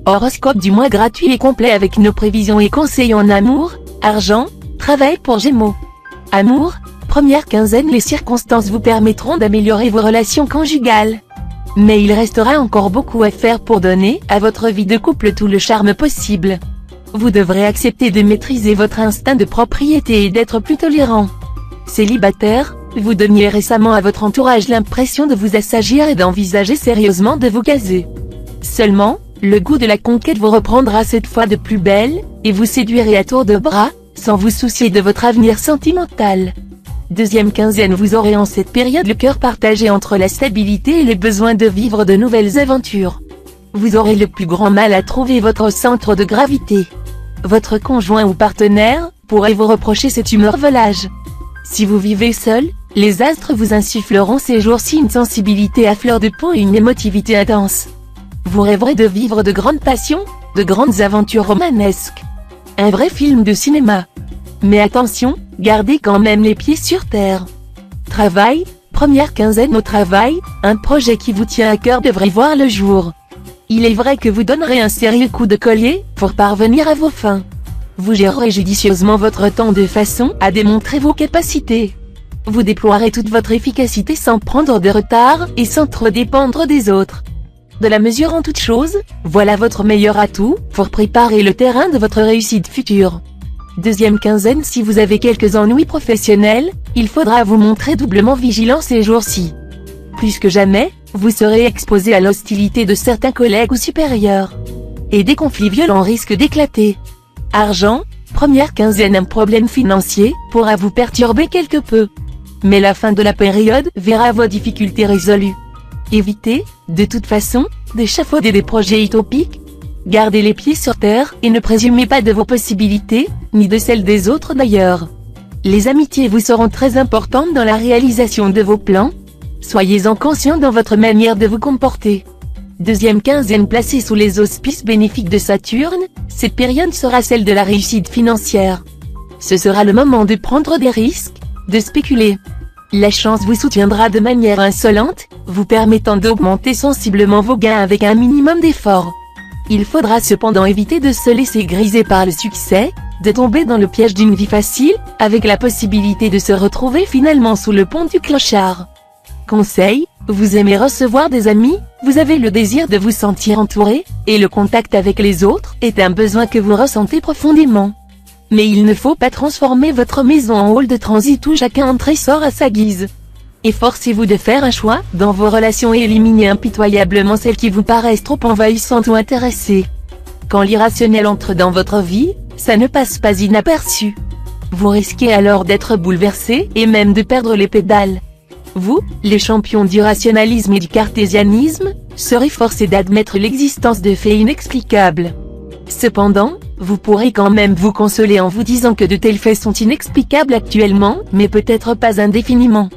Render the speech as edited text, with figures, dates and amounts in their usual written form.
Horoscope du mois gratuit et complet avec nos prévisions et conseils en amour, argent, travail pour Gémeaux. Amour, première quinzaine, les circonstances vous permettront d'améliorer vos relations conjugales. Mais il restera encore beaucoup à faire pour donner à votre vie de couple tout le charme possible. Vous devrez accepter de maîtriser votre instinct de propriété et d'être plus tolérant. Célibataire, vous donniez récemment à votre entourage l'impression de vous assagir et d'envisager sérieusement de vous caser. Seulement, le goût de la conquête vous reprendra cette fois de plus belle, et vous séduirez à tour de bras, sans vous soucier de votre avenir sentimental. Deuxième quinzaine, vous aurez en cette période le cœur partagé entre la stabilité et le besoin de vivre de nouvelles aventures. Vous aurez le plus grand mal à trouver votre centre de gravité. Votre conjoint ou partenaire pourrait vous reprocher cette humeur volage. Si vous vivez seul, les astres vous insuffleront ces jours-ci une sensibilité à fleur de peau et une émotivité intense. Vous rêverez de vivre de grandes passions, de grandes aventures romanesques. Un vrai film de cinéma. Mais attention, gardez quand même les pieds sur terre. Travail, première quinzaine au travail, un projet qui vous tient à cœur devrait voir le jour. Il est vrai que vous donnerez un sérieux coup de collier pour parvenir à vos fins. Vous gérerez judicieusement votre temps de façon à démontrer vos capacités. Vous déploierez toute votre efficacité sans prendre de retard et sans trop dépendre des autres. De la mesure en toute chose, voilà votre meilleur atout pour préparer le terrain de votre réussite future. Deuxième quinzaine, si vous avez quelques ennuis professionnels, il faudra vous montrer doublement vigilant ces jours-ci. Plus que jamais, vous serez exposé à l'hostilité de certains collègues ou supérieurs. Et des conflits violents risquent d'éclater. Argent, première quinzaine, un problème financier pourra vous perturber quelque peu. Mais la fin de la période verra vos difficultés résolues. Évitez, de toute façon, d'échafauder des projets utopiques. Gardez les pieds sur terre et ne présumez pas de vos possibilités, ni de celles des autres d'ailleurs. Les amitiés vous seront très importantes dans la réalisation de vos plans. Soyez-en conscient dans votre manière de vous comporter. Deuxième quinzaine, placée sous les auspices bénéfiques de Saturne, cette période sera celle de la réussite financière. Ce sera le moment de prendre des risques, de spéculer. La chance vous soutiendra de manière insolente, vous permettant d'augmenter sensiblement vos gains avec un minimum d'effort. Il faudra cependant éviter de se laisser griser par le succès, de tomber dans le piège d'une vie facile, avec la possibilité de se retrouver finalement sous le pont du clochard. Conseil, vous aimez recevoir des amis, vous avez le désir de vous sentir entouré, et le contact avec les autres est un besoin que vous ressentez profondément. Mais il ne faut pas transformer votre maison en hall de transit où chacun entre et sort à sa guise. Efforcez-vous de faire un choix dans vos relations et éliminez impitoyablement celles qui vous paraissent trop envahissantes ou intéressées. Quand l'irrationnel entre dans votre vie, ça ne passe pas inaperçu. Vous risquez alors d'être bouleversé et même de perdre les pédales. Vous, les champions du rationalisme et du cartésianisme, serez forcés d'admettre l'existence de faits inexplicables. Cependant, vous pourrez quand même vous consoler en vous disant que de tels faits sont inexplicables actuellement, mais peut-être pas indéfiniment.